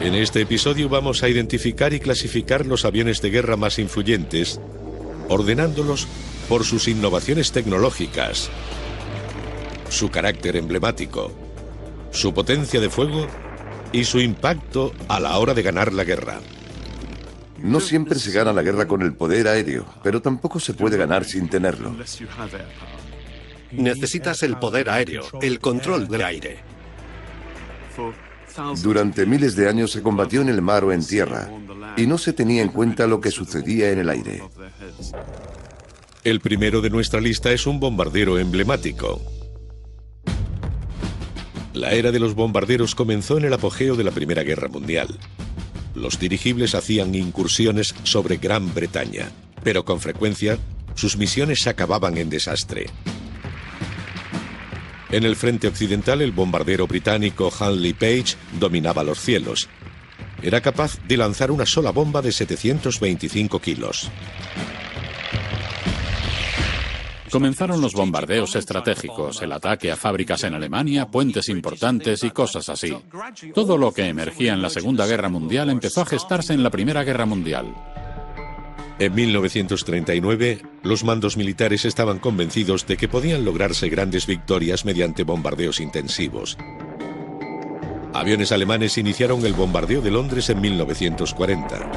En este episodio vamos a identificar y clasificar los aviones de guerra más influyentes, ordenándolos por sus innovaciones tecnológicas, su carácter emblemático, su potencia de fuego y su impacto a la hora de ganar la guerra. No siempre se gana la guerra con el poder aéreo, pero tampoco se puede ganar sin tenerlo. Necesitas el poder aéreo, el control del aire. Durante miles de años se combatió en el mar o en tierra, y no se tenía en cuenta lo que sucedía en el aire. El primero de nuestra lista es un bombardero emblemático. La era de los bombarderos comenzó en el apogeo de la Primera Guerra Mundial. Los dirigibles hacían incursiones sobre Gran Bretaña, pero con frecuencia sus misiones acababan en desastre. En el frente occidental, el bombardero británico Handley Page dominaba los cielos. Era capaz de lanzar una sola bomba de 725 kilos. Comenzaron los bombardeos estratégicos, el ataque a fábricas en Alemania, puentes importantes y cosas así. Todo lo que emergía en la Segunda Guerra Mundial empezó a gestarse en la Primera Guerra Mundial. En 1939, los mandos militares estaban convencidos de que podían lograrse grandes victorias mediante bombardeos intensivos. Aviones alemanes iniciaron el bombardeo de Londres en 1940.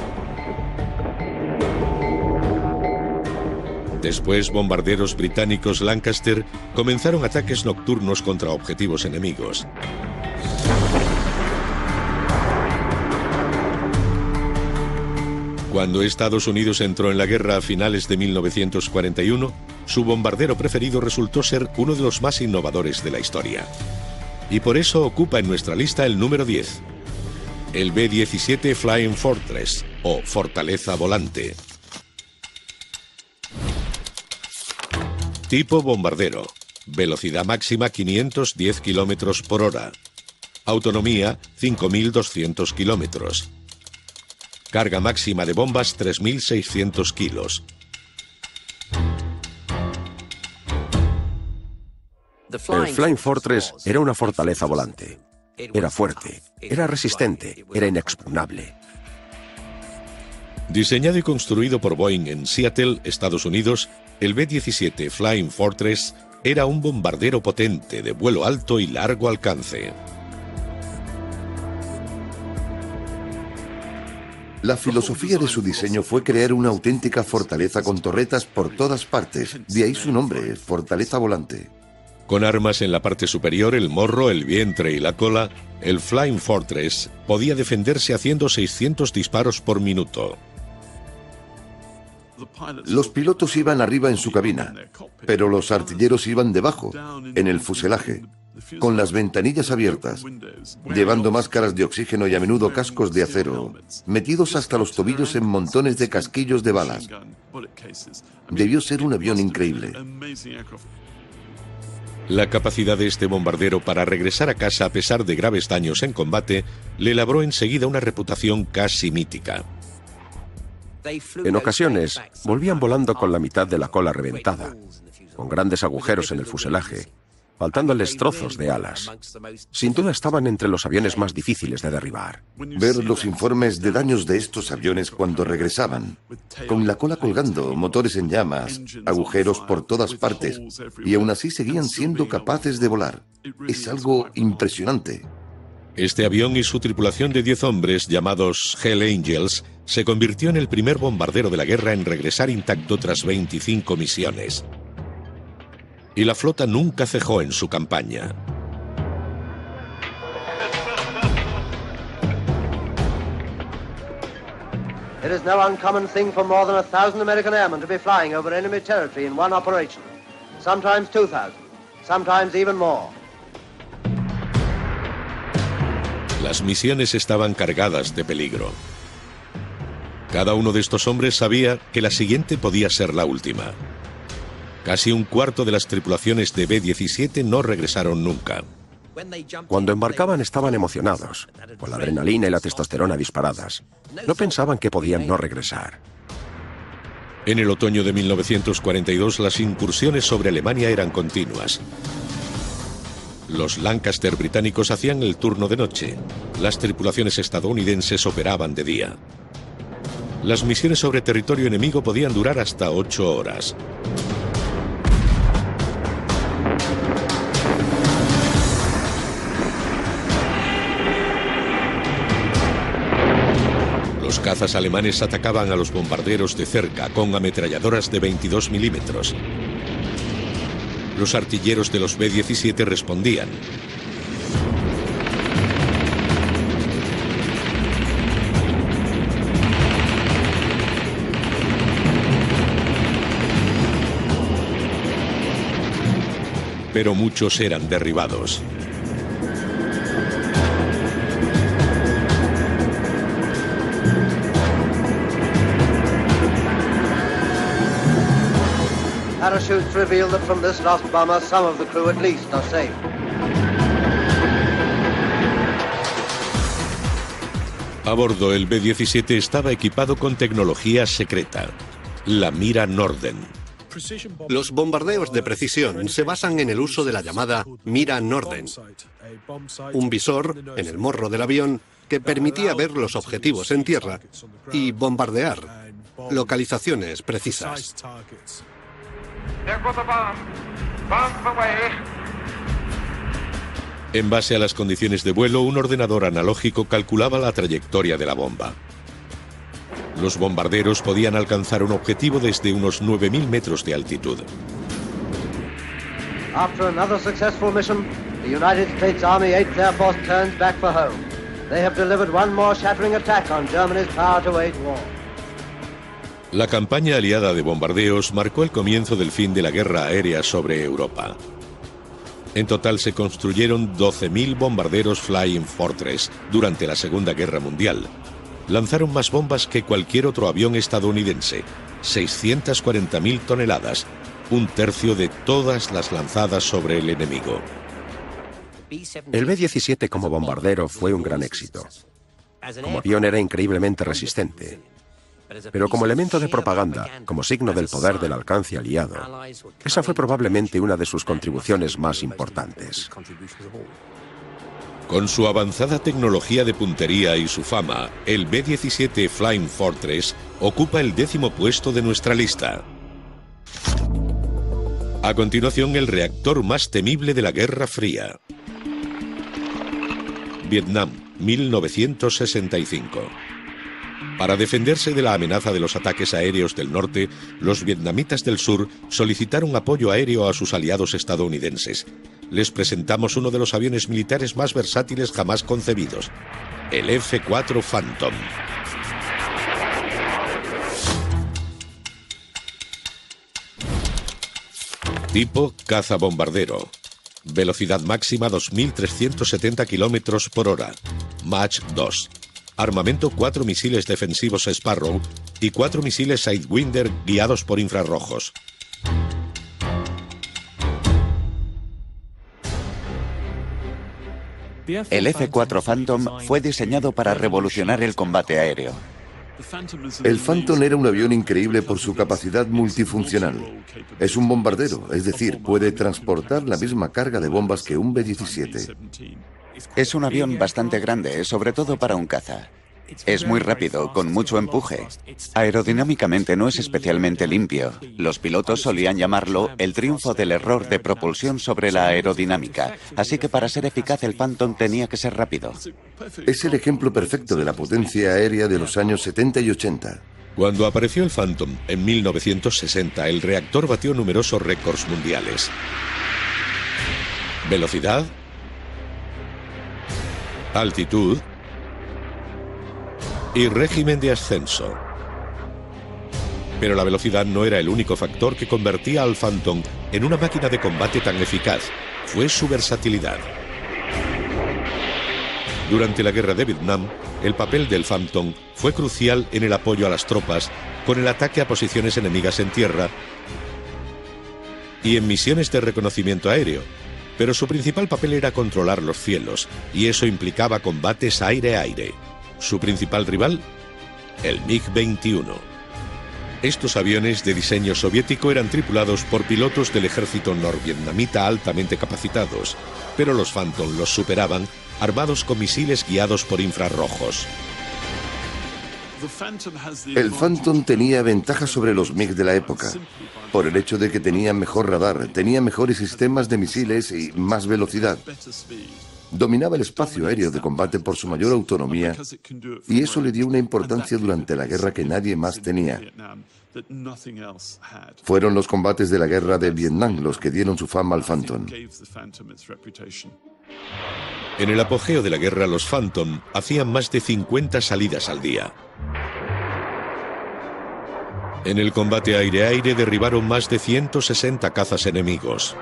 Después, bombarderos británicos Lancaster comenzaron ataques nocturnos contra objetivos enemigos. Cuando Estados Unidos entró en la guerra a finales de 1941, su bombardero preferido resultó ser uno de los más innovadores de la historia. Y por eso ocupa en nuestra lista el número 10, el B-17 Flying Fortress, o Fortaleza Volante. Tipo bombardero, velocidad máxima 510 km por hora, autonomía 5.200 km. Carga máxima de bombas 3.600 kilos. El Flying Fortress era una fortaleza volante. Era fuerte, era resistente, era inexpugnable. Diseñado y construido por Boeing en Seattle, Estados Unidos, el B-17 Flying Fortress era un bombardero potente de vuelo alto y largo alcance. La filosofía de su diseño fue crear una auténtica fortaleza con torretas por todas partes, de ahí su nombre, Fortaleza Volante. Con armas en la parte superior, el morro, el vientre y la cola, el Flying Fortress podía defenderse haciendo 600 disparos por minuto. Los pilotos iban arriba en su cabina, pero los artilleros iban debajo, en el fuselaje, con las ventanillas abiertas, llevando máscaras de oxígeno y a menudo cascos de acero, metidos hasta los tobillos en montones de casquillos de balas. Debió ser un avión increíble. La capacidad de este bombardero para regresar a casa a pesar de graves daños en combate le labró enseguida una reputación casi mítica. En ocasiones, volvían volando con la mitad de la cola reventada, con grandes agujeros en el fuselaje, faltándoles trozos de alas. Sin duda estaban entre los aviones más difíciles de derribar. Ver los informes de daños de estos aviones cuando regresaban, con la cola colgando, motores en llamas, agujeros por todas partes, y aún así seguían siendo capaces de volar. Es algo impresionante. Este avión y su tripulación de 10 hombres, llamados Hell Angels, se convirtió en el primer bombardero de la guerra en regresar intacto tras 25 misiones. Y la flota nunca cejó en su campaña. It is no uncommon thing for more than 1,000 American airmen to be flying over enemy territory in one operation. Sometimes 2,000, sometimes even more. Las misiones estaban cargadas de peligro. Cada uno de estos hombres sabía que la siguiente podía ser la última. Casi un cuarto de las tripulaciones de B-17 no regresaron nunca. Cuando embarcaban estaban emocionados, con la adrenalina y la testosterona disparadas. No pensaban que podían no regresar. En el otoño de 1942 las incursiones sobre Alemania eran continuas. Los Lancaster británicos hacían el turno de noche. Las tripulaciones estadounidenses operaban de día. Las misiones sobre territorio enemigo podían durar hasta 8 horas. Los cazas alemanes atacaban a los bombarderos de cerca con ametralladoras de 22 milímetros. Los artilleros de los B-17 respondían. Pero muchos eran derribados. Parachutes reveal that from this lost bomber, some of the crew at least are safe. A bordo, el B-17 estaba equipado con tecnología secreta, la mira Norden. Los bombardeos de precisión se basan en el uso de la llamada mira Norden, un visor en el morro del avión que permitía ver los objetivos en tierra y bombardear localizaciones precisas. En base a las condiciones de vuelo, un ordenador analógico calculaba la trayectoria de la bomba. Los bombarderos podían alcanzar un objetivo desde unos 9.000 metros de altitud. After another successful mission, the United States Army 8th Air Force turns back for home. They have delivered one more shattering attack on Germany's power to wage war. La campaña aliada de bombardeos marcó el comienzo del fin de la guerra aérea sobre Europa. En total se construyeron 12.000 bombarderos Flying Fortress durante la Segunda Guerra Mundial. Lanzaron más bombas que cualquier otro avión estadounidense, 640.000 toneladas, un tercio de todas las lanzadas sobre el enemigo. El B-17 como bombardero fue un gran éxito. Como avión era increíblemente resistente. Pero como elemento de propaganda, como signo del poder del alcance aliado, esa fue probablemente una de sus contribuciones más importantes. Con su avanzada tecnología de puntería y su fama, el B-17 Flying Fortress ocupa el 10º puesto de nuestra lista. A continuación, el reactor más temible de la Guerra Fría. Vietnam, 1965. Para defenderse de la amenaza de los ataques aéreos del norte, los vietnamitas del sur solicitaron apoyo aéreo a sus aliados estadounidenses. Les presentamos uno de los aviones militares más versátiles jamás concebidos, el F-4 Phantom. Tipo cazabombardero. Velocidad máxima 2.370 km por hora. Mach 2. Armamento 4 misiles defensivos Sparrow y 4 misiles Sidewinder guiados por infrarrojos. El F-4 Phantom fue diseñado para revolucionar el combate aéreo. El Phantom era un avión increíble por su capacidad multifuncional. Es un bombardero, es decir, puede transportar la misma carga de bombas que un B-17. Es un avión bastante grande, sobre todo para un caza. Es muy rápido, con mucho empuje. Aerodinámicamente no es especialmente limpio. Los pilotos solían llamarlo el triunfo del error de propulsión sobre la aerodinámica. Así que para ser eficaz el Phantom tenía que ser rápido. Es el ejemplo perfecto de la potencia aérea de los años 70 y 80. Cuando apareció el Phantom en 1960, el reactor batió numerosos récords mundiales. Velocidad, altitud y régimen de ascenso. Pero la velocidad no era el único factor que convertía al Phantom en una máquina de combate tan eficaz. Fue su versatilidad. Durante la guerra de Vietnam, el papel del Phantom fue crucial en el apoyo a las tropas, con el ataque a posiciones enemigas en tierra y en misiones de reconocimiento aéreo. Pero su principal papel era controlar los cielos, y eso implicaba combates aire-aire. Su principal rival, el MiG-21. Estos aviones de diseño soviético eran tripulados por pilotos del ejército norvietnamita altamente capacitados pero los Phantom los superaban, armados con misiles guiados por infrarrojos. El Phantom tenía ventajas sobre los MiG de la época, por el hecho de que tenía mejor radar, tenía mejores sistemas de misiles y más velocidad. Dominaba el espacio aéreo de combate por su mayor autonomía, y eso le dio una importancia durante la guerra que nadie más tenía. Fueron los combates de la guerra de Vietnam los que dieron su fama al Phantom. En el apogeo de la guerra, los Phantom hacían más de 50 salidas al día. En el combate aire-aire derribaron más de 160 cazas enemigos.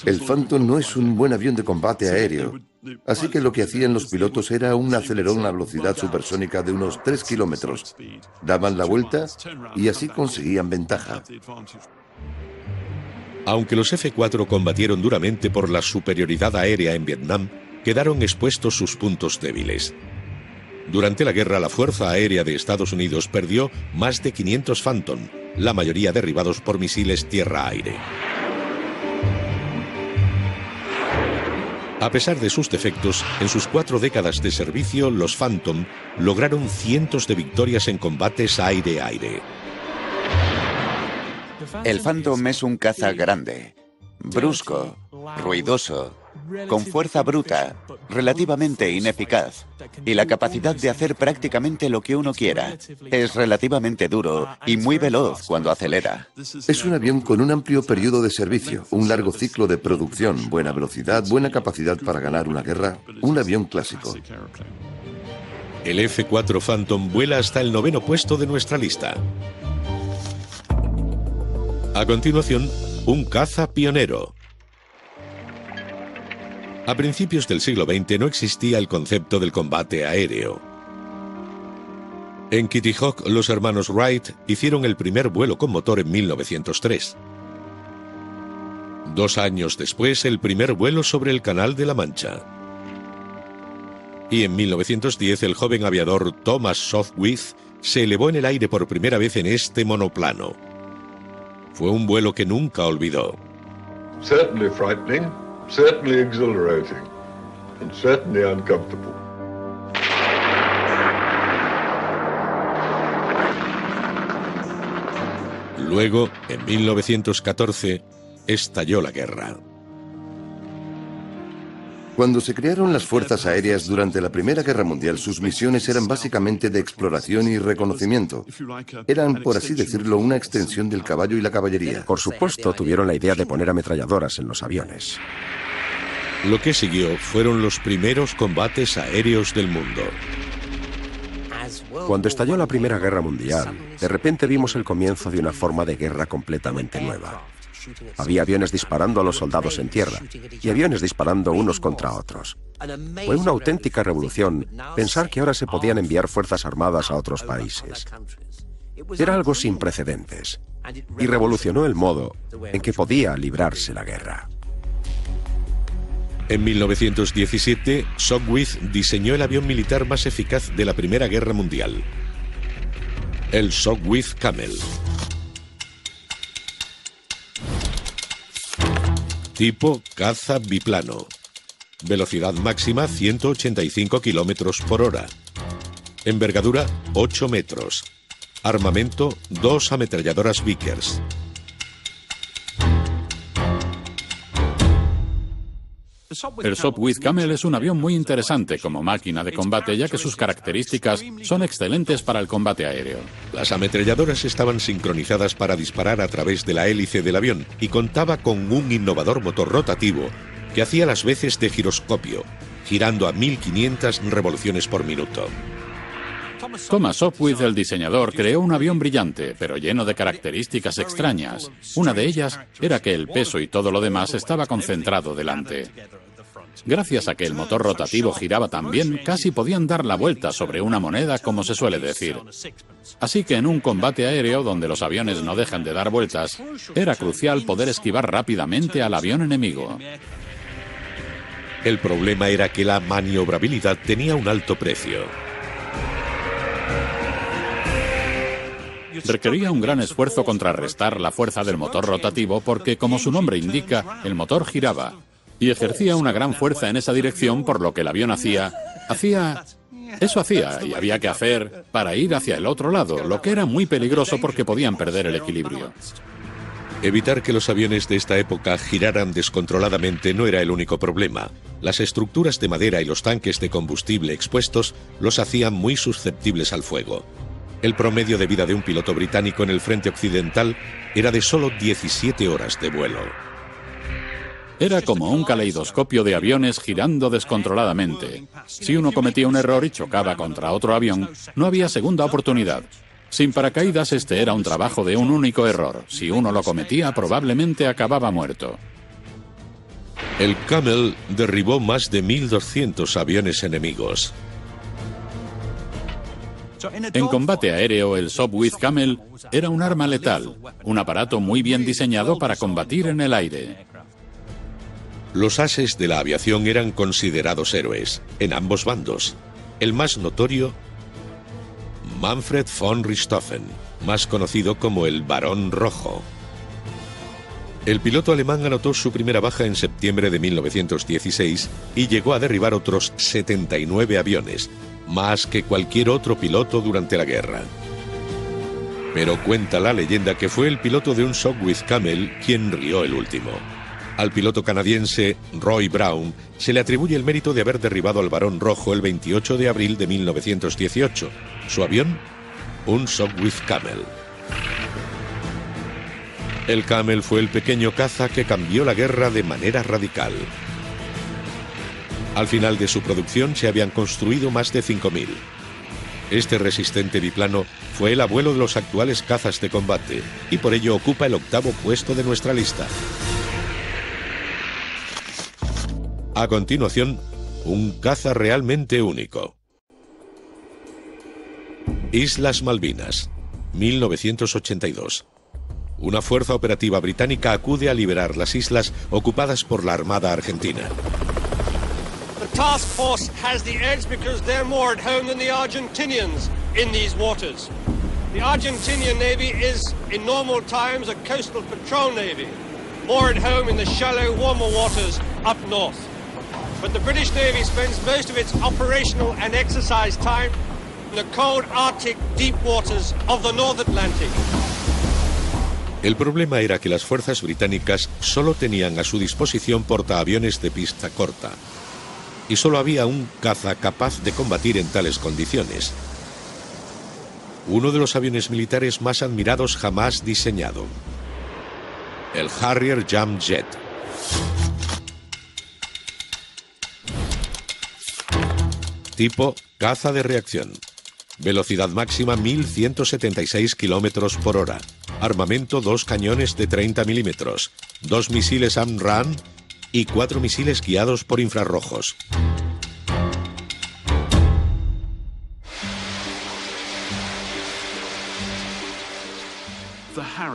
El Phantom no es un buen avión de combate aéreo, así que lo que hacían los pilotos era un acelerón a velocidad supersónica de unos 3 kilómetros. Daban la vuelta y así conseguían ventaja. Aunque los F-4 combatieron duramente por la superioridad aérea en Vietnam, quedaron expuestos sus puntos débiles. Durante la guerra, la Fuerza Aérea de Estados Unidos perdió más de 500 Phantom, la mayoría derribados por misiles tierra-aire. A pesar de sus defectos, en sus 4 décadas de servicio, los Phantom lograron cientos de victorias en combates aire-aire. El Phantom es un caza grande, brusco, ruidoso, con fuerza bruta, relativamente ineficaz, y la capacidad de hacer prácticamente lo que uno quiera. Es relativamente duro y muy veloz cuando acelera. Es un avión con un amplio periodo de servicio, un largo ciclo de producción, buena velocidad, buena capacidad para ganar una guerra, un avión clásico. El F-4 Phantom vuela hasta el 9º puesto de nuestra lista. A continuación, un caza pionero. A principios del siglo XX no existía el concepto del combate aéreo. En Kitty Hawk, los hermanos Wright hicieron el primer vuelo con motor en 1903. 2 años después, el primer vuelo sobre el Canal de la Mancha. Y en 1910, el joven aviador Thomas Sopwith se elevó en el aire por primera vez en este monoplano. Fue un vuelo que nunca olvidó. Certainly frightening, certainly exhilarating, and certainly uncomfortable. Luego, en 1914, estalló la guerra. Cuando se crearon las fuerzas aéreas durante la Primera Guerra Mundial, sus misiones eran básicamente de exploración y reconocimiento. Eran, por así decirlo, una extensión del caballo y la caballería. Por supuesto, tuvieron la idea de poner ametralladoras en los aviones. Lo que siguió fueron los primeros combates aéreos del mundo. Cuando estalló la Primera Guerra Mundial, de repente vimos el comienzo de una forma de guerra completamente nueva. Había aviones disparando a los soldados en tierra y aviones disparando unos contra otros. Fue una auténtica revolución pensar que ahora se podían enviar fuerzas armadas a otros países. Era algo sin precedentes y revolucionó el modo en que podía librarse la guerra. En 1917, Sopwith diseñó el avión militar más eficaz de la Primera Guerra Mundial, el Sopwith Camel. Tipo caza biplano. Velocidad máxima 185 kilómetros por hora. Envergadura 8 metros. Armamento 2 ametralladoras Vickers. El Sopwith Camel es un avión muy interesante como máquina de combate, ya que sus características son excelentes para el combate aéreo. Las ametralladoras estaban sincronizadas para disparar a través de la hélice del avión y contaba con un innovador motor rotativo que hacía las veces de giroscopio, girando a 1500 revoluciones por minuto. Thomas Sopwith, el diseñador, creó un avión brillante, pero lleno de características extrañas. Una de ellas era que el peso y todo lo demás estaba concentrado delante. Gracias a que el motor rotativo giraba tan bien, casi podían dar la vuelta sobre una moneda, como se suele decir. Así que en un combate aéreo, donde los aviones no dejan de dar vueltas, era crucial poder esquivar rápidamente al avión enemigo. El problema era que la maniobrabilidad tenía un alto precio. Requería un gran esfuerzo contrarrestar la fuerza del motor rotativo porque, como su nombre indica, el motor giraba y ejercía una gran fuerza en esa dirección, por lo que el avión hacía y había que hacer para ir hacia el otro lado, lo que era muy peligroso porque podían perder el equilibrio. Evitar que los aviones de esta época giraran descontroladamente no era el único problema. Las estructuras de madera y los tanques de combustible expuestos los hacían muy susceptibles al fuego. El promedio de vida de un piloto británico en el frente occidental era de solo 17 horas de vuelo. Era como un caleidoscopio de aviones girando descontroladamente. Si uno cometía un error y chocaba contra otro avión, no había segunda oportunidad. Sin paracaídas, este era un trabajo de un único error. Si uno lo cometía, probablemente acababa muerto. El Camel derribó más de 1.200 aviones enemigos. En combate aéreo, el Sopwith Camel era un arma letal, un aparato muy bien diseñado para combatir en el aire. Los ases de la aviación eran considerados héroes, en ambos bandos. El más notorio, Manfred von Richthofen, más conocido como el Barón Rojo. El piloto alemán anotó su primera baja en septiembre de 1916 y llegó a derribar otros 79 aviones, más que cualquier otro piloto durante la guerra. Pero cuenta la leyenda que fue el piloto de un Sopwith Camel quien rió el último. Al piloto canadiense Roy Brown se le atribuye el mérito de haber derribado al Barón Rojo el 28 de abril de 1918. Su avión, un Sopwith Camel. El Camel fue el pequeño caza que cambió la guerra de manera radical. Al final de su producción se habían construido más de 5.000. Este resistente biplano fue el abuelo de los actuales cazas de combate y por ello ocupa el 8º puesto de nuestra lista. A continuación, un caza realmente único. Islas Malvinas, 1982. Una fuerza operativa británica acude a liberar las islas ocupadas por la Armada Argentina. The task force has the edge because they're more at home than the Argentinians in these waters. The Argentinian Navy is, in normal times, a coastal patrol navy, more at home in the shallow, warmer waters up north. But the British Navy spends most of its operational and exercise time in the cold Arctic deep waters of the North Atlantic. El problema era que las fuerzas británicas solo tenían a su disposición portaaviones de pista corta, y solo había un caza capaz de combatir en tales condiciones. Uno de los aviones militares más admirados jamás diseñado, el Harrier Jamjet. Tipo caza de reacción. Velocidad máxima 1176 km por hora. Armamento 2 cañones de 30 milímetros, 2 misiles AMRAAM y 4 misiles guiados por infrarrojos.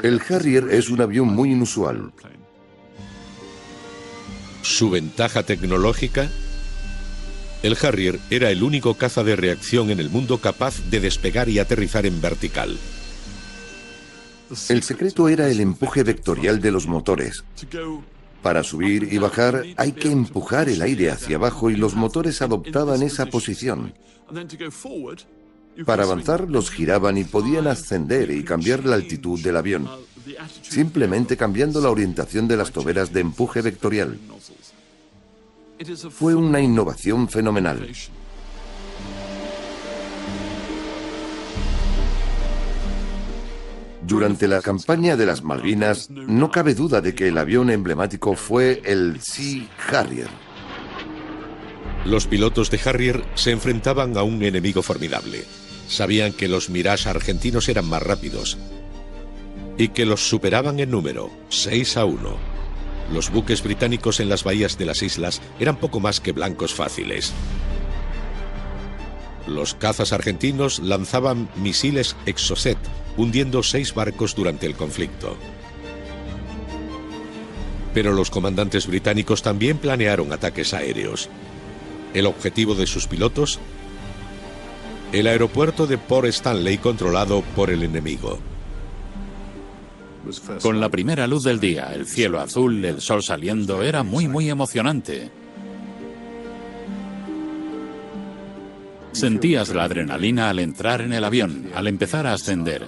El Harrier es un avión muy inusual. Su ventaja tecnológica: el Harrier era el único caza de reacción en el mundo capaz de despegar y aterrizar en vertical. El secreto era el empuje vectorial de los motores. Para subir y bajar hay que empujar el aire hacia abajo y los motores adoptaban esa posición. Para avanzar los giraban y podían ascender y cambiar la altitud del avión, simplemente cambiando la orientación de las toberas de empuje vectorial. Fue una innovación fenomenal. Durante la campaña de las Malvinas, no cabe duda de que el avión emblemático fue el Sea Harrier. Los pilotos de Harrier se enfrentaban a un enemigo formidable. Sabían que los Mirage argentinos eran más rápidos y que los superaban en número, 6-1. Los buques británicos en las bahías de las islas eran poco más que blancos fáciles. Los cazas argentinos lanzaban misiles Exocet, hundiendo 6 barcos durante el conflicto. Pero los comandantes británicos también planearon ataques aéreos. El objetivo de sus pilotos: el aeropuerto de Port Stanley controlado por el enemigo. Con la primera luz del día, el cielo azul, el sol saliendo, era muy emocionante. Sentías la adrenalina al entrar en el avión, al empezar a ascender.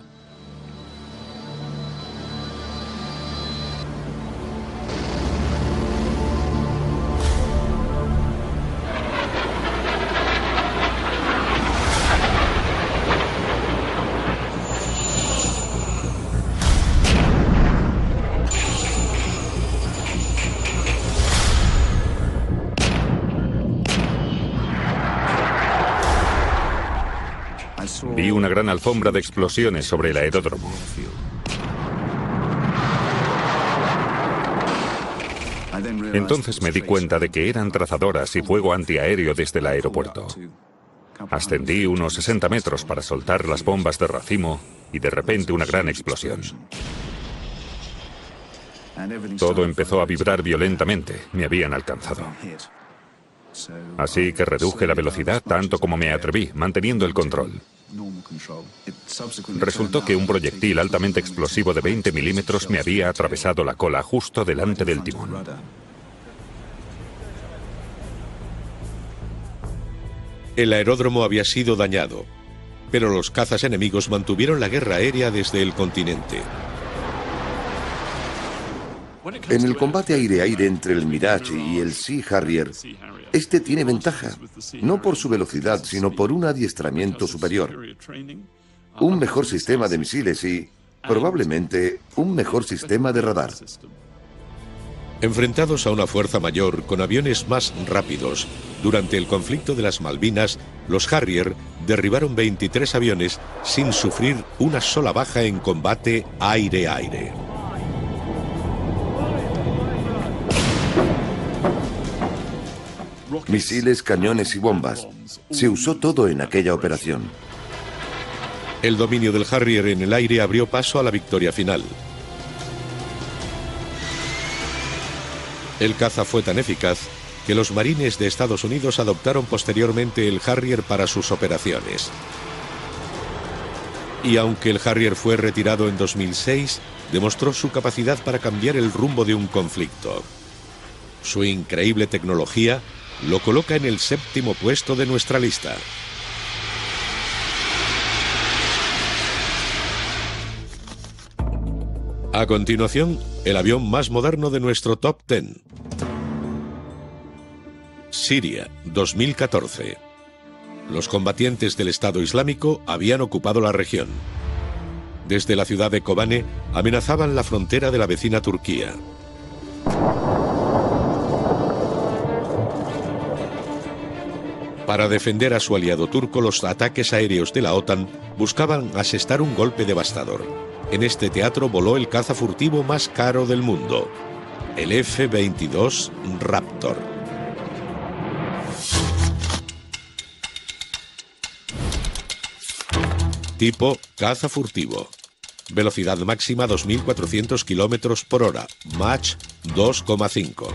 Vi una gran alfombra de explosiones sobre el aeródromo. Entonces me di cuenta de que eran trazadoras y fuego antiaéreo desde el aeropuerto. Ascendí unos 60 metros para soltar las bombas de racimo y de repente una gran explosión. Todo empezó a vibrar violentamente. Me habían alcanzado. Así que reduje la velocidad tanto como me atreví, manteniendo el control. Resultó que un proyectil altamente explosivo de 20 milímetros me había atravesado la cola justo delante del timón. El aeródromo había sido dañado, pero los cazas enemigos mantuvieron la guerra aérea desde el continente. En el combate aire-aire entre el Mirage y el Sea Harrier, este tiene ventaja, no por su velocidad, sino por un adiestramiento superior, un mejor sistema de misiles y, probablemente, un mejor sistema de radar. Enfrentados a una fuerza mayor con aviones más rápidos, durante el conflicto de las Malvinas, los Harrier derribaron 23 aviones sin sufrir una sola baja en combate aire-aire. Misiles, cañones y bombas. Se usó todo en aquella operación. El dominio del Harrier en el aire abrió paso a la victoria final. El caza fue tan eficaz que los marines de Estados Unidos adoptaron posteriormente el Harrier para sus operaciones. Y aunque el Harrier fue retirado en 2006, demostró su capacidad para cambiar el rumbo de un conflicto. Su increíble tecnología lo coloca en el 7º puesto de nuestra lista. A continuación, el avión más moderno de nuestro top 10. Siria, 2014. Los combatientes del Estado Islámico habían ocupado la región. Desde la ciudad de Kobane amenazaban la frontera de la vecina Turquía. Para defender a su aliado turco, los ataques aéreos de la OTAN buscaban asestar un golpe devastador. En este teatro voló el caza furtivo más caro del mundo, el F-22 Raptor. Tipo caza furtivo. Velocidad máxima 2.400 km por hora, Mach 2,5.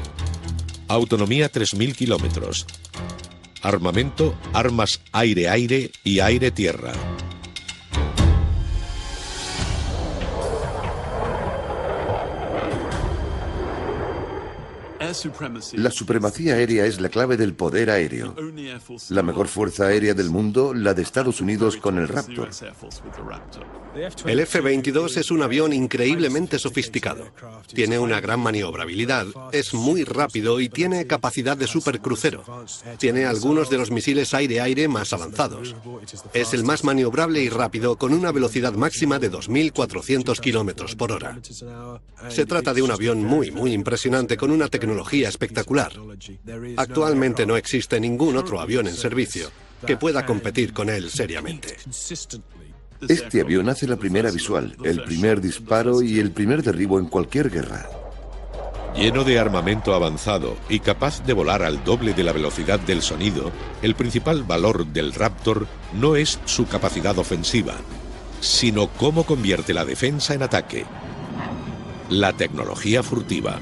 Autonomía 3.000 km. Armamento, armas aire-aire y aire-tierra. La supremacía aérea es la clave del poder aéreo. La mejor fuerza aérea del mundo, la de Estados Unidos con el Raptor. El F-22 es un avión increíblemente sofisticado. Tiene una gran maniobrabilidad, es muy rápido y tiene capacidad de supercrucero. Tiene algunos de los misiles aire-aire más avanzados. Es el más maniobrable y rápido, con una velocidad máxima de 2.400 km por hora. Se trata de un avión muy impresionante, con una tecnología espectacular. Actualmente no existe ningún otro avión en servicio que pueda competir con él seriamente. Este avión hace la primera visual, el primer disparo y el primer derribo en cualquier guerra. Lleno de armamento avanzado y capaz de volar al doble de la velocidad del sonido, el principal valor del Raptor no es su capacidad ofensiva, sino cómo convierte la defensa en ataque. La tecnología furtiva.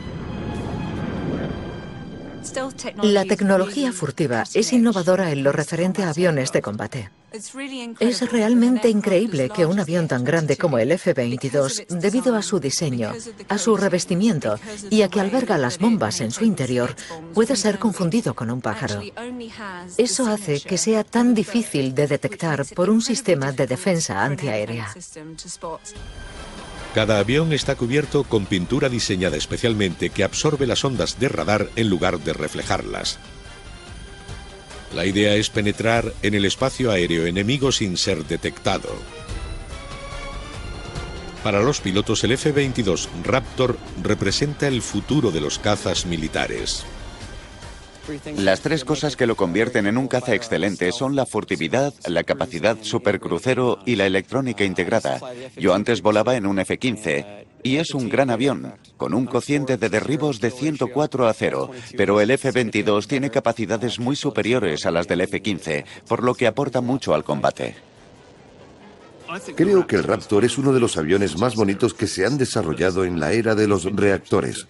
La tecnología furtiva es innovadora en lo referente a aviones de combate. Es realmente increíble que un avión tan grande como el F-22, debido a su diseño, a su revestimiento y a que alberga las bombas en su interior, pueda ser confundido con un pájaro. Eso hace que sea tan difícil de detectar por un sistema de defensa antiaérea. Cada avión está cubierto con pintura diseñada especialmente que absorbe las ondas de radar en lugar de reflejarlas. La idea es penetrar en el espacio aéreo enemigo sin ser detectado. Para los pilotos, el F-22 Raptor representa el futuro de los cazas militares. Las tres cosas que lo convierten en un caza excelente son la furtividad, la capacidad supercrucero y la electrónica integrada. Yo antes volaba en un F-15 y es un gran avión, con un cociente de derribos de 104 a 0, pero el F-22 tiene capacidades muy superiores a las del F-15, por lo que aporta mucho al combate. Creo que el Raptor es uno de los aviones más bonitos que se han desarrollado en la era de los reactores.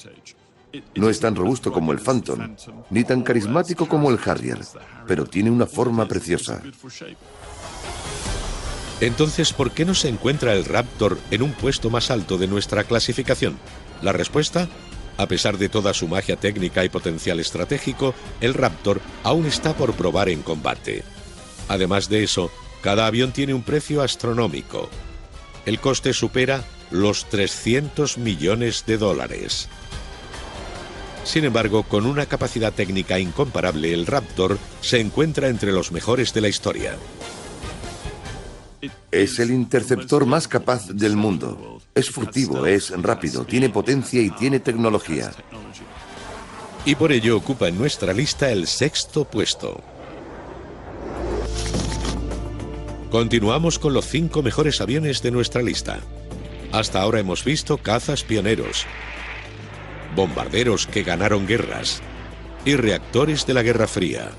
No es tan robusto como el Phantom, ni tan carismático como el Harrier, pero tiene una forma preciosa. Entonces, ¿por qué no se encuentra el Raptor en un puesto más alto de nuestra clasificación? La respuesta: a pesar de toda su magia técnica y potencial estratégico, el Raptor aún está por probar en combate. Además de eso, cada avión tiene un precio astronómico. El coste supera los 300 millones de dólares. Sin embargo, con una capacidad técnica incomparable, el Raptor se encuentra entre los mejores de la historia. Es el interceptor más capaz del mundo. Es furtivo, es rápido, tiene potencia y tiene tecnología. Y por ello ocupa en nuestra lista el 6º puesto. Continuamos con los 5 mejores aviones de nuestra lista. Hasta ahora hemos visto cazas pioneros, bombarderos que ganaron guerras y reactores de la Guerra Fría.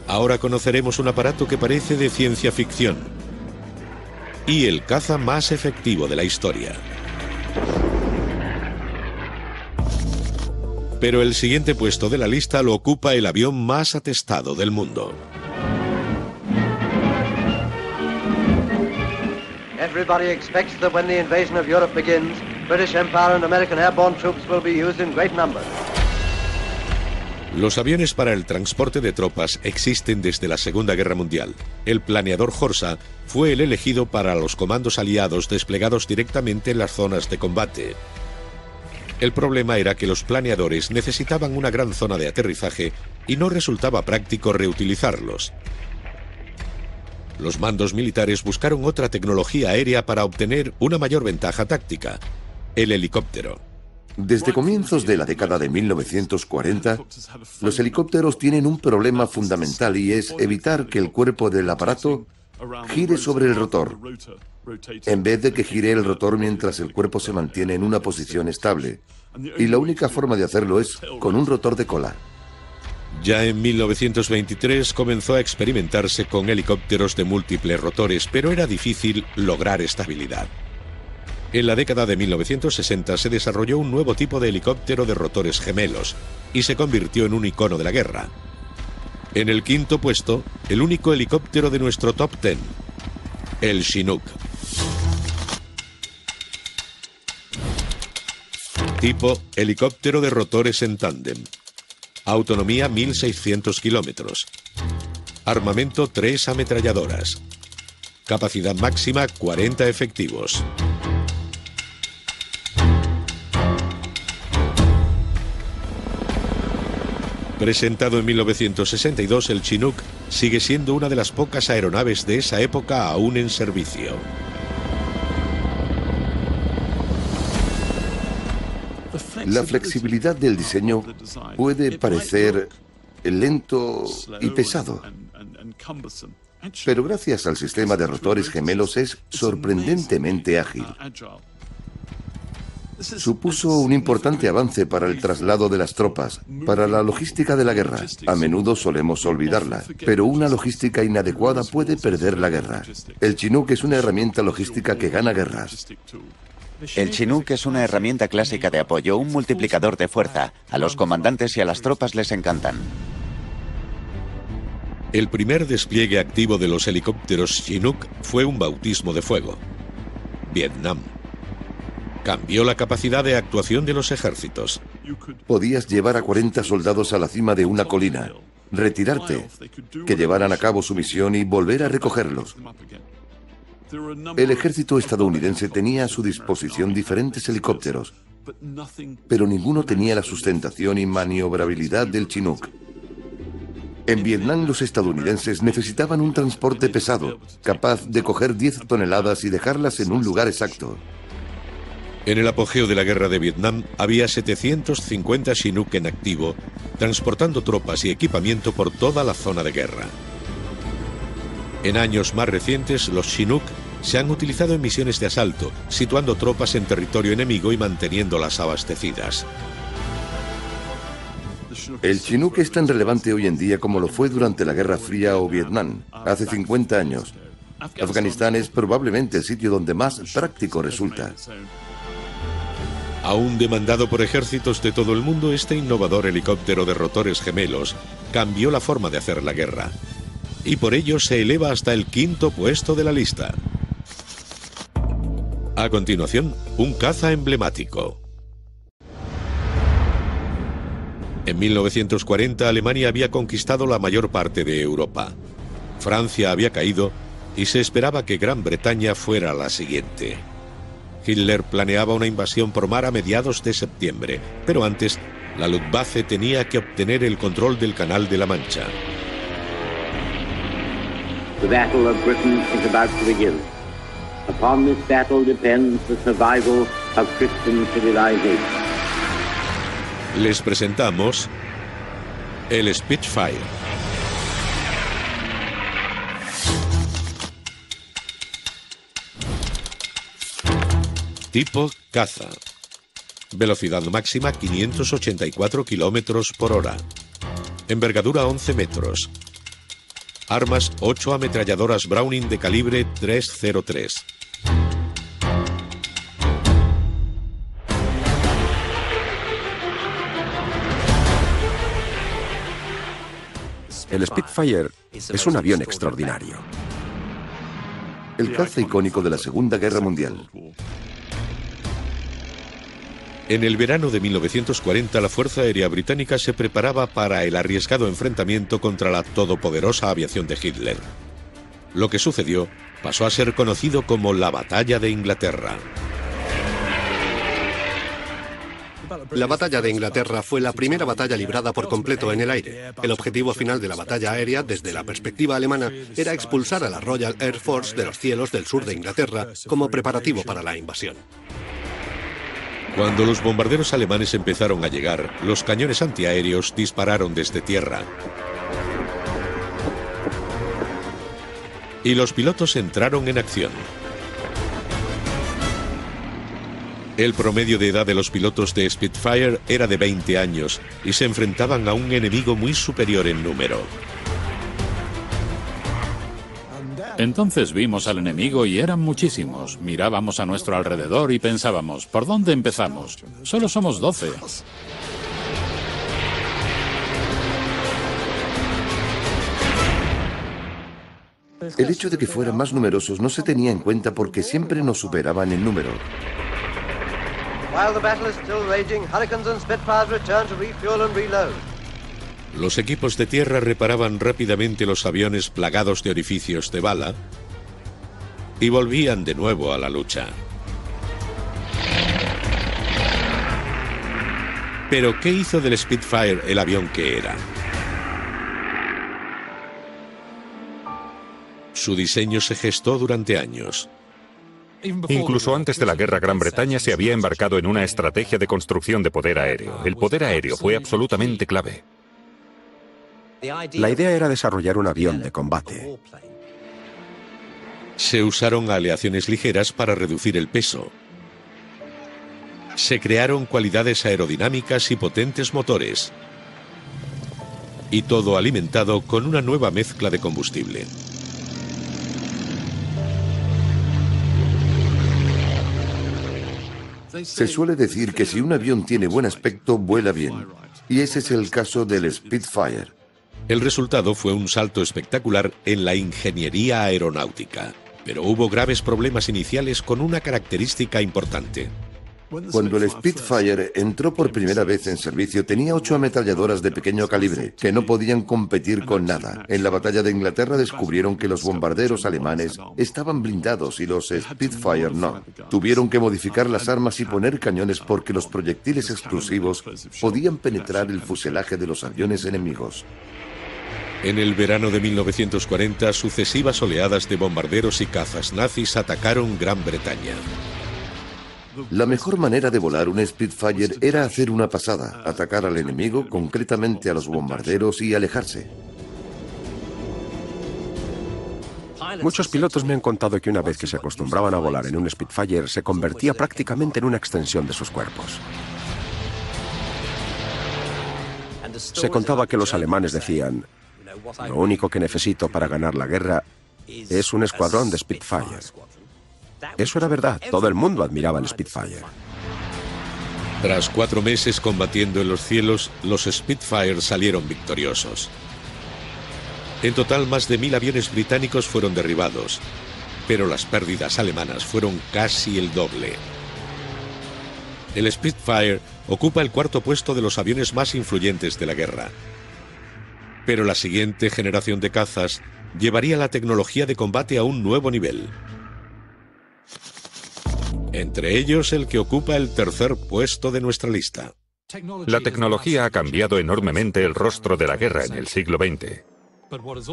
Ahora conoceremos un aparato que parece de ciencia ficción y el caza más efectivo de la historia. Pero el siguiente puesto de la lista lo ocupa el avión más atestado del mundo. Everybody expects that when the invasion of Europe begins, British Empire and American airborne troops will be used in great numbers. Los aviones para el transporte de tropas existen desde la Segunda Guerra Mundial. El planeador Horsa fue el elegido para los comandos aliados desplegados directamente en las zonas de combate. El problema era que los planeadores necesitaban una gran zona de aterrizaje y no resultaba práctico reutilizarlos. Los mandos militares buscaron otra tecnología aérea para obtener una mayor ventaja táctica: el helicóptero. Desde comienzos de la década de 1940, los helicópteros tienen un problema fundamental y es evitar que el cuerpo del aparato gire sobre el rotor, en vez de que gire el rotor mientras el cuerpo se mantiene en una posición estable. Y la única forma de hacerlo es con un rotor de cola. Ya en 1923 comenzó a experimentarse con helicópteros de múltiples rotores, pero era difícil lograr estabilidad. En la década de 1960 se desarrolló un nuevo tipo de helicóptero de rotores gemelos y se convirtió en un icono de la guerra. En el 5º puesto, el único helicóptero de nuestro top 10, el Chinook. Tipo: helicóptero de rotores en tándem. Autonomía 1.600 kilómetros. Armamento: 3 ametralladoras. Capacidad máxima: 40 efectivos. Presentado en 1962, el Chinook sigue siendo una de las pocas aeronaves de esa época aún en servicio. La flexibilidad del diseño puede parecer lento y pesado, pero gracias al sistema de rotores gemelos es sorprendentemente ágil. Supuso un importante avance para el traslado de las tropas, para la logística de la guerra. A menudo solemos olvidarla, pero una logística inadecuada puede perder la guerra. El Chinook es una herramienta logística que gana guerras. El Chinook es una herramienta clásica de apoyo, un multiplicador de fuerza. A los comandantes y a las tropas les encantan. El primer despliegue activo de los helicópteros Chinook fue un bautismo de fuego. Vietnam. Cambió la capacidad de actuación de los ejércitos. Podías llevar a 40 soldados a la cima de una colina, retirarte, que llevaran a cabo su misión y volver a recogerlos. El ejército estadounidense tenía a su disposición diferentes helicópteros, pero ninguno tenía la sustentación y maniobrabilidad del Chinook. En Vietnam, los estadounidenses necesitaban un transporte pesado, capaz de coger 10 toneladas y dejarlas en un lugar exacto. En el apogeo de la guerra de Vietnam había 750 Chinook en activo, transportando tropas y equipamiento por toda la zona de guerra. En años más recientes, los Chinook se han utilizado en misiones de asalto, situando tropas en territorio enemigo y manteniéndolas abastecidas. El Chinook es tan relevante hoy en día como lo fue durante la Guerra Fría o Vietnam, hace 50 años. Afganistán es probablemente el sitio donde más práctico resulta. Aún demandado por ejércitos de todo el mundo, este innovador helicóptero de rotores gemelos cambió la forma de hacer la guerra. Y por ello se eleva hasta el 5º puesto de la lista. A continuación, un caza emblemático. En 1940, Alemania había conquistado la mayor parte de Europa. Francia había caído y se esperaba que Gran Bretaña fuera la siguiente. Hitler planeaba una invasión por mar a mediados de septiembre, pero antes, la Luftwaffe tenía que obtener el control del Canal de la Mancha. The battle of Britain is about to begin. Upon this battle depends the survival of Christian civilization. Les presentamos el Spitfire. Tipo caza. Velocidad máxima 584 kilómetros por hora. Envergadura 11 metros. Armas 8 ametralladoras Browning de calibre .303. El Spitfire es un avión extraordinario. El caza icónico de la Segunda Guerra Mundial. En el verano de 1940, la Fuerza Aérea Británica se preparaba para el arriesgado enfrentamiento contra la todopoderosa aviación de Hitler. Lo que sucedió pasó a ser conocido como la Batalla de Inglaterra. La batalla de Inglaterra fue la primera batalla librada por completo en el aire. El objetivo final de la batalla aérea, desde la perspectiva alemana, era expulsar a la Royal Air Force de los cielos del sur de Inglaterra como preparativo para la invasión. Cuando los bombarderos alemanes empezaron a llegar, los cañones antiaéreos dispararon desde tierra. Y los pilotos entraron en acción. El promedio de edad de los pilotos de Spitfire era de 20 años y se enfrentaban a un enemigo muy superior en número. Entonces vimos al enemigo y eran muchísimos. Mirábamos a nuestro alrededor y pensábamos, ¿por dónde empezamos? Solo somos 12. El hecho de que fueran más numerosos no se tenía en cuenta porque siempre nos superaban en número. While the battle is still raging, Hurricanes and Spitfires return to refuel and reload. Los equipos de tierra reparaban rápidamente los aviones plagados de orificios de bala y volvían de nuevo a la lucha. Pero, ¿qué hizo del Spitfire el avión que era? Su diseño se gestó durante años. Incluso antes de la guerra, Gran Bretaña se había embarcado en una estrategia de construcción de poder aéreo. El poder aéreo fue absolutamente clave. La idea era desarrollar un avión de combate. Se usaron aleaciones ligeras para reducir el peso. Se crearon cualidades aerodinámicas y potentes motores. Y todo alimentado con una nueva mezcla de combustible. Se suele decir que si un avión tiene buen aspecto, vuela bien. Y ese es el caso del Spitfire. El resultado fue un salto espectacular en la ingeniería aeronáutica, pero hubo graves problemas iniciales con una característica importante. Cuando el Spitfire entró por primera vez en servicio, tenía 8 ametralladoras de pequeño calibre, que no podían competir con nada. En la batalla de Inglaterra descubrieron que los bombarderos alemanes estaban blindados y los Spitfire no. Tuvieron que modificar las armas y poner cañones porque los proyectiles explosivos podían penetrar el fuselaje de los aviones enemigos. En el verano de 1940, sucesivas oleadas de bombarderos y cazas nazis atacaron Gran Bretaña. La mejor manera de volar un Spitfire era hacer una pasada, atacar al enemigo, concretamente a los bombarderos, y alejarse. Muchos pilotos me han contado que una vez que se acostumbraban a volar en un Spitfire, se convertía prácticamente en una extensión de sus cuerpos. Se contaba que los alemanes decían: lo único que necesito para ganar la guerra es un escuadrón de Spitfire. Eso era verdad, todo el mundo admiraba el Spitfire. Tras 4 meses combatiendo en los cielos, los Spitfire salieron victoriosos. En total, más de 1000 aviones británicos fueron derribados, pero las pérdidas alemanas fueron casi el doble. El Spitfire ocupa el 4º puesto de los aviones más influyentes de la guerra. Pero la siguiente generación de cazas llevaría la tecnología de combate a un nuevo nivel. Entre ellos el que ocupa el 3er puesto de nuestra lista. La tecnología ha cambiado enormemente el rostro de la guerra en el siglo XX.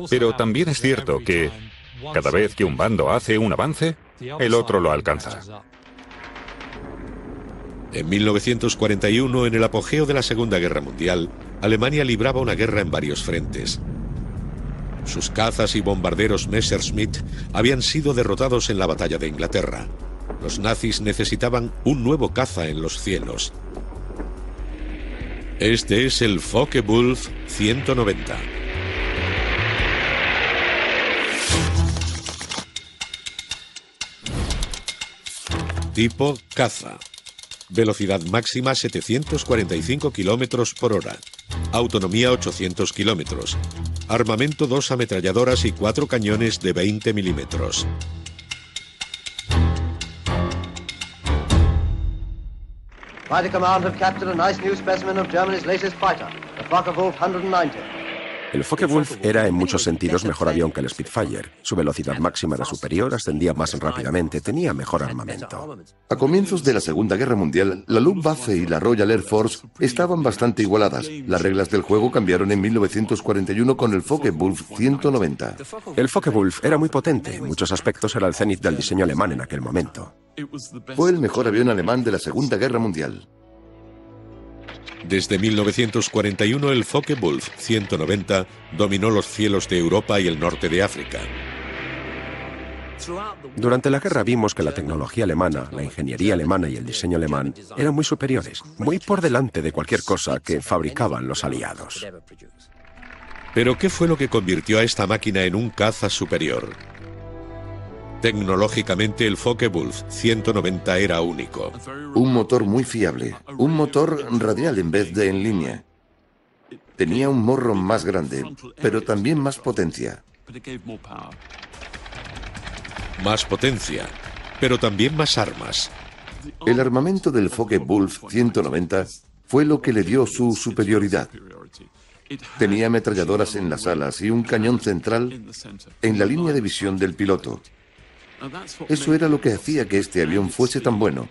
Pero también es cierto que cada vez que un bando hace un avance, el otro lo alcanza. En 1941, en el apogeo de la Segunda Guerra Mundial, Alemania libraba una guerra en varios frentes. Sus cazas y bombarderos Messerschmitt habían sido derrotados en la batalla de Inglaterra. Los nazis necesitaban un nuevo caza en los cielos. Este es el Focke-Wulf 190. Tipo caza. Velocidad máxima 745 km por hora. Autonomía 800 km. Armamento 2 ametralladoras y 4 cañones de 20 milímetros. Fighter Command have captured a nice new specimen of Germany's latest fighter, the Focke-Wulf 190. El Focke-Wulf era en muchos sentidos mejor avión que el Spitfire. Su velocidad máxima era superior, ascendía más rápidamente, tenía mejor armamento. A comienzos de la Segunda Guerra Mundial, la Luftwaffe y la Royal Air Force estaban bastante igualadas. Las reglas del juego cambiaron en 1941 con el Focke-Wulf 190. El Focke-Wulf era muy potente, en muchos aspectos era el cenit del diseño alemán en aquel momento. Fue el mejor avión alemán de la Segunda Guerra Mundial. Desde 1941 el Focke-Wulf 190 dominó los cielos de Europa y el norte de África. Durante la guerra vimos que la tecnología alemana, la ingeniería alemana y el diseño alemán eran muy superiores, muy por delante de cualquier cosa que fabricaban los aliados. ¿Pero qué fue lo que convirtió a esta máquina en un caza superior? Tecnológicamente el Focke-Wulf 190 era único. Un motor muy fiable, un motor radial en vez de en línea. Tenía un morro más grande, pero también más potencia. Más potencia, pero también más armas. El armamento del Focke-Wulf 190 fue lo que le dio su superioridad. Tenía ametralladoras en las alas y un cañón central en la línea de visión del piloto. Eso era lo que hacía que este avión fuese tan bueno,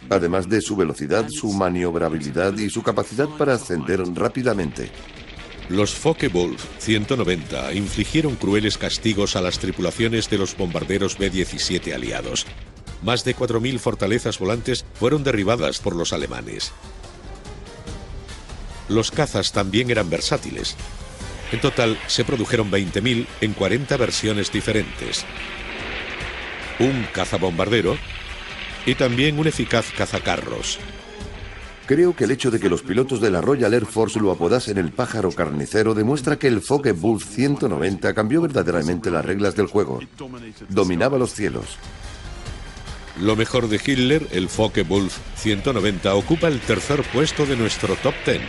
además de su velocidad, su maniobrabilidad y su capacidad para ascender rápidamente. Los Focke-Wulf 190 infligieron crueles castigos a las tripulaciones de los bombarderos B-17 aliados. Más de 4.000 fortalezas volantes fueron derribadas por los alemanes. Los cazas también eran versátiles. En total se produjeron 20.000 en 40 versiones diferentes. Un cazabombardero y también un eficaz cazacarros. Creo que el hecho de que los pilotos de la Royal Air Force lo apodasen el pájaro carnicero demuestra que el Focke-Wulf 190 cambió verdaderamente las reglas del juego. Dominaba los cielos. Lo mejor de Hitler, el Focke-Wulf 190 ocupa el 3er puesto de nuestro top 10.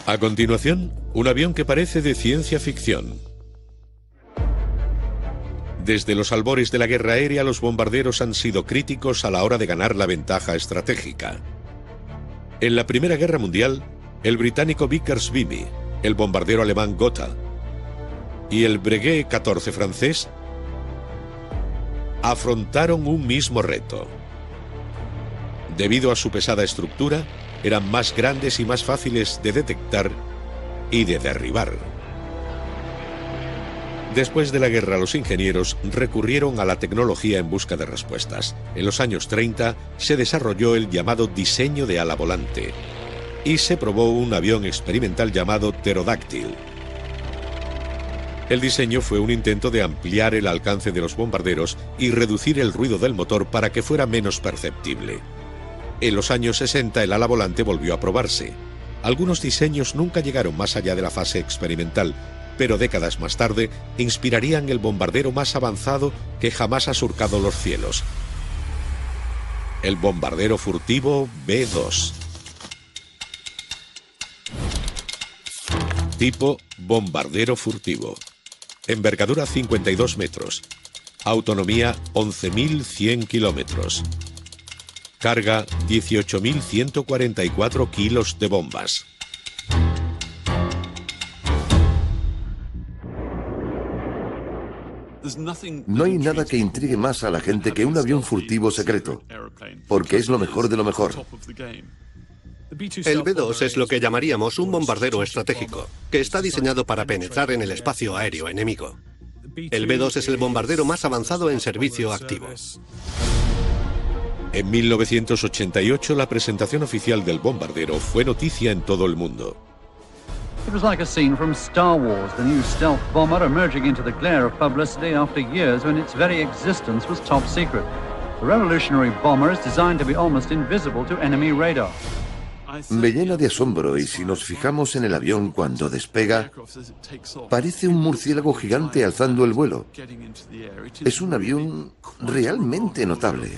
A continuación, un avión que parece de ciencia ficción. Desde los albores de la guerra aérea, los bombarderos han sido críticos a la hora de ganar la ventaja estratégica. En la Primera Guerra Mundial, el británico Vickers Vimy, el bombardero alemán Gotha y el Breguet 14 francés afrontaron un mismo reto. Debido a su pesada estructura, eran más grandes y más fáciles de detectar y de derribar. Después de la guerra, los ingenieros recurrieron a la tecnología en busca de respuestas. En los años 30 se desarrolló el llamado diseño de ala volante y se probó un avión experimental llamado pterodáctil. El diseño fue un intento de ampliar el alcance de los bombarderos y reducir el ruido del motor para que fuera menos perceptible. En los años 60 el ala volante volvió a probarse. Algunos diseños nunca llegaron más allá de la fase experimental, pero décadas más tarde inspirarían el bombardero más avanzado que jamás ha surcado los cielos: el bombardero furtivo B-2. Tipo bombardero furtivo. Envergadura 52 metros. Autonomía 11.100 kilómetros. Carga 18.144 kilos de bombas. No hay nada que intrigue más a la gente que un avión furtivo secreto, porque es lo mejor de lo mejor. El B-2 es lo que llamaríamos un bombardero estratégico, que está diseñado para penetrar en el espacio aéreo enemigo. El B-2 es el bombardero más avanzado en servicio activo. En 1988, la presentación oficial del bombardero fue noticia en todo el mundo. It was like a scene from Star Wars, the new stealth bomber emerging into the glare of publicity after years when its very existence was top secret. The revolutionary bomber is designed to be almost invisible to enemy radar. Me llena de asombro, y si nos fijamos en el avión cuando despega, parece un murciélago gigante alzando el vuelo. Es un avión realmente notable.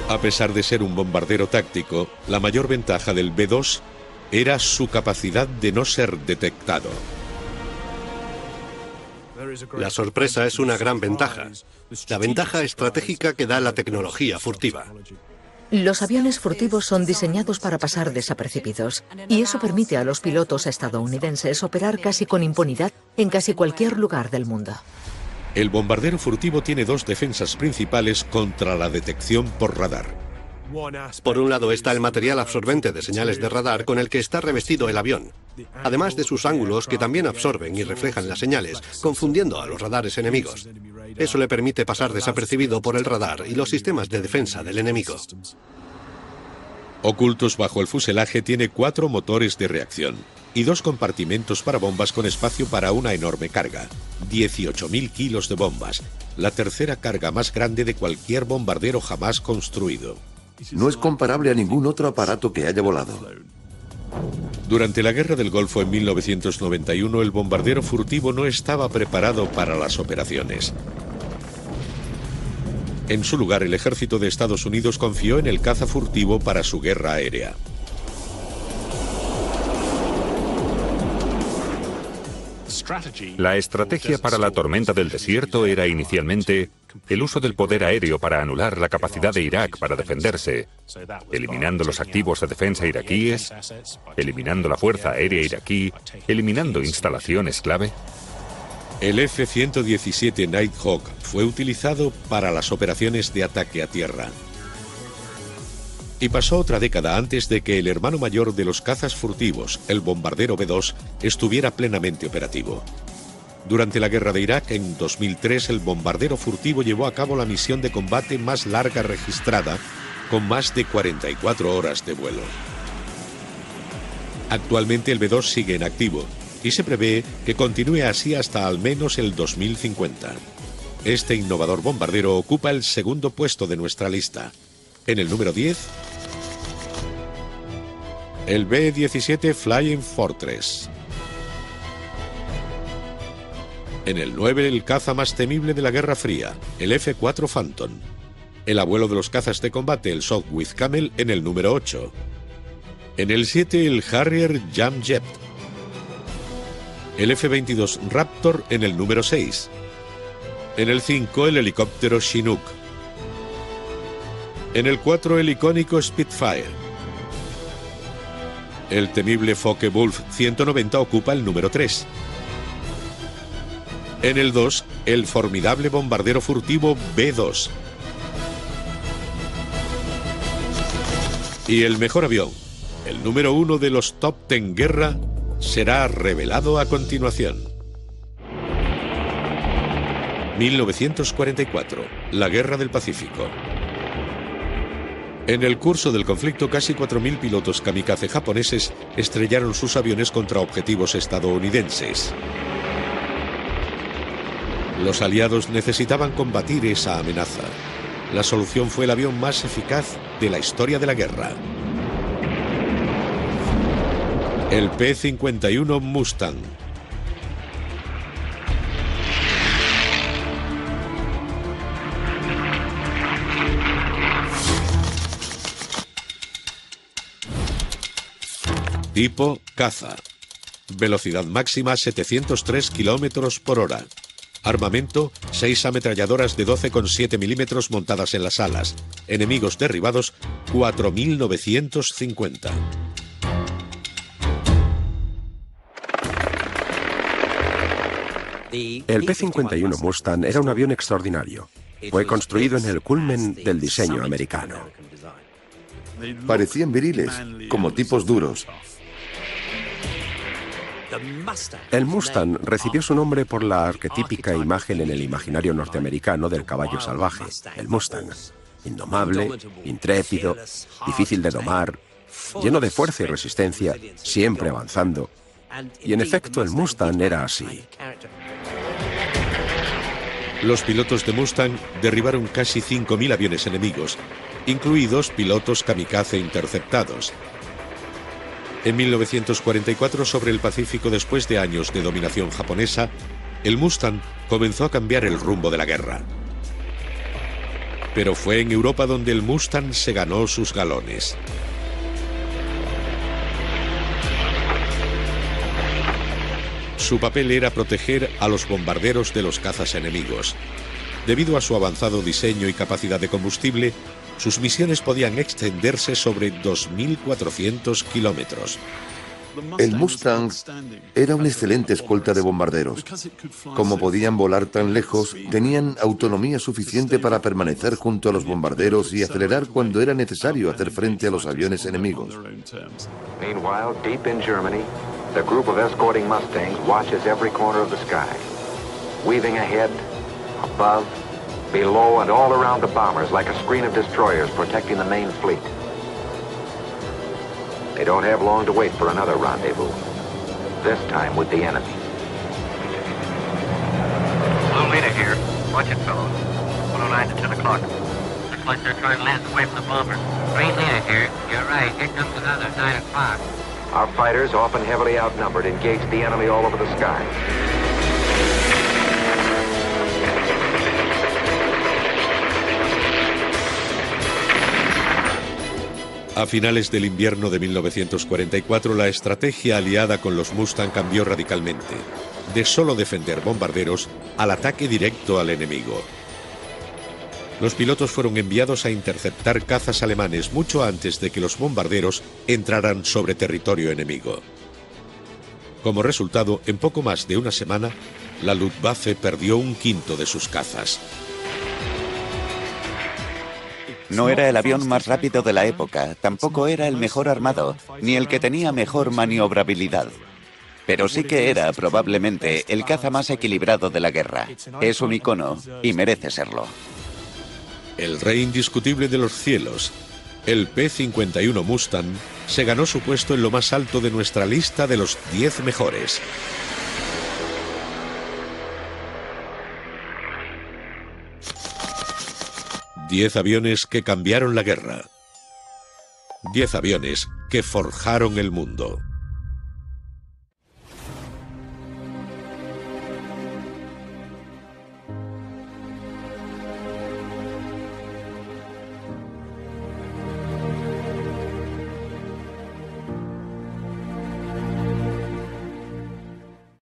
A pesar de ser un bombardero táctico, la mayor ventaja del B-2 era su capacidad de no ser detectado. La sorpresa es una gran ventaja. La ventaja estratégica que da la tecnología furtiva. Los aviones furtivos son diseñados para pasar desapercibidos, y eso permite a los pilotos estadounidenses operar casi con impunidad en casi cualquier lugar del mundo. El bombardero furtivo tiene dos defensas principales contra la detección por radar. Por un lado está el material absorbente de señales de radar con el que está revestido el avión, además de sus ángulos que también absorben y reflejan las señales, confundiendo a los radares enemigos. Eso le permite pasar desapercibido por el radar y los sistemas de defensa del enemigo. Ocultos bajo el fuselaje tiene 4 motores de reacción y 2 compartimentos para bombas con espacio para una enorme carga, 18.000 kilos de bombas, la tercera carga más grande de cualquier bombardero jamás construido. No es comparable a ningún otro aparato que haya volado. Durante la Guerra del Golfo en 1991, el bombardero furtivo no estaba preparado para las operaciones. En su lugar, el ejército de Estados Unidos confió en el caza furtivo para su guerra aérea. La estrategia para la tormenta del desierto era inicialmente el uso del poder aéreo para anular la capacidad de Irak para defenderse, eliminando los activos de defensa iraquíes, eliminando la fuerza aérea iraquí, eliminando instalaciones clave. El F-117 Nighthawk fue utilizado para las operaciones de ataque a tierra. Y pasó otra década antes de que el hermano mayor de los cazas furtivos, el bombardero B-2, estuviera plenamente operativo. Durante la guerra de Irak, en 2003, el bombardero furtivo llevó a cabo la misión de combate más larga registrada, con más de 44 horas de vuelo. Actualmente el B-2 sigue en activo, y se prevé que continúe así hasta al menos el 2050. Este innovador bombardero ocupa el segundo puesto de nuestra lista. En el número 10, el B-17 Flying Fortress. En el 9, el caza más temible de la Guerra Fría, el F-4 Phantom. El abuelo de los cazas de combate, el Sopwith Camel, en el número 8. En el 7, el Harrier Jamjet. El F-22 Raptor en el número 6. En el 5, el helicóptero Chinook. En el 4, el icónico Spitfire. El temible Focke-Wulf 190 ocupa el número 3. En el 2, el formidable bombardero furtivo B-2. Y el mejor avión, el número 1 de los Top 10 Guerra, será revelado a continuación. 1944, la Guerra del Pacífico. En el curso del conflicto, casi 4.000 pilotos kamikaze japoneses estrellaron sus aviones contra objetivos estadounidenses. Los aliados necesitaban combatir esa amenaza. La solución fue el avión más eficaz de la historia de la guerra. El P-51 Mustang. Tipo caza. Velocidad máxima 703 km por hora. Armamento, 6 ametralladoras de 12,7 milímetros montadas en las alas. Enemigos derribados, 4.950. El P-51 Mustang era un avión extraordinario. Fue construido en el culmen del diseño americano. Parecían viriles, como tipos duros. El Mustang recibió su nombre por la arquetípica imagen en el imaginario norteamericano del caballo salvaje, el Mustang. Indomable, intrépido, difícil de domar, lleno de fuerza y resistencia, siempre avanzando. Y en efecto, el Mustang era así. Los pilotos de Mustang derribaron casi 5.000 aviones enemigos, incluidos pilotos kamikaze interceptados. En 1944, sobre el Pacífico, después de años de dominación japonesa, el Mustang comenzó a cambiar el rumbo de la guerra. Pero fue en Europa donde el Mustang se ganó sus galones. Su papel era proteger a los bombarderos de los cazas enemigos. Debido a su avanzado diseño y capacidad de combustible, sus misiones podían extenderse sobre 2.400 kilómetros. El Mustang era una excelente escolta de bombarderos. Como podían volar tan lejos, tenían autonomía suficiente para permanecer junto a los bombarderos y acelerar cuando era necesario hacer frente a los aviones enemigos. Meanwhile, deep in Germany, the group of escorting Mustangs watches every corner of the sky, weaving ahead, above, below, and all around the bombers like a screen of destroyers protecting the main fleet. They don't have long to wait for another rendezvous, this time with the enemy. Blue leader here. Watch it, fellows. 109 to 10 o'clock. Looks like they're trying to land away from the bomber. Green leader here. You're right. Here comes another 9 o'clock. Our fighters, often heavily outnumbered, engage the enemy all over the sky. A finales del invierno de 1944, la estrategia aliada con los Mustang cambió radicalmente, de solo defender bombarderos al ataque directo al enemigo. Los pilotos fueron enviados a interceptar cazas alemanes mucho antes de que los bombarderos entraran sobre territorio enemigo. Como resultado, en poco más de una semana, la Luftwaffe perdió un quinto de sus cazas. No era el avión más rápido de la época, tampoco era el mejor armado, ni el que tenía mejor maniobrabilidad. Pero sí que era, probablemente, el caza más equilibrado de la guerra. Es un icono y merece serlo. El rey indiscutible de los cielos, el P-51 Mustang, se ganó su puesto en lo más alto de nuestra lista de los 10 mejores. Diez aviones que cambiaron la guerra. 10 aviones que forjaron el mundo.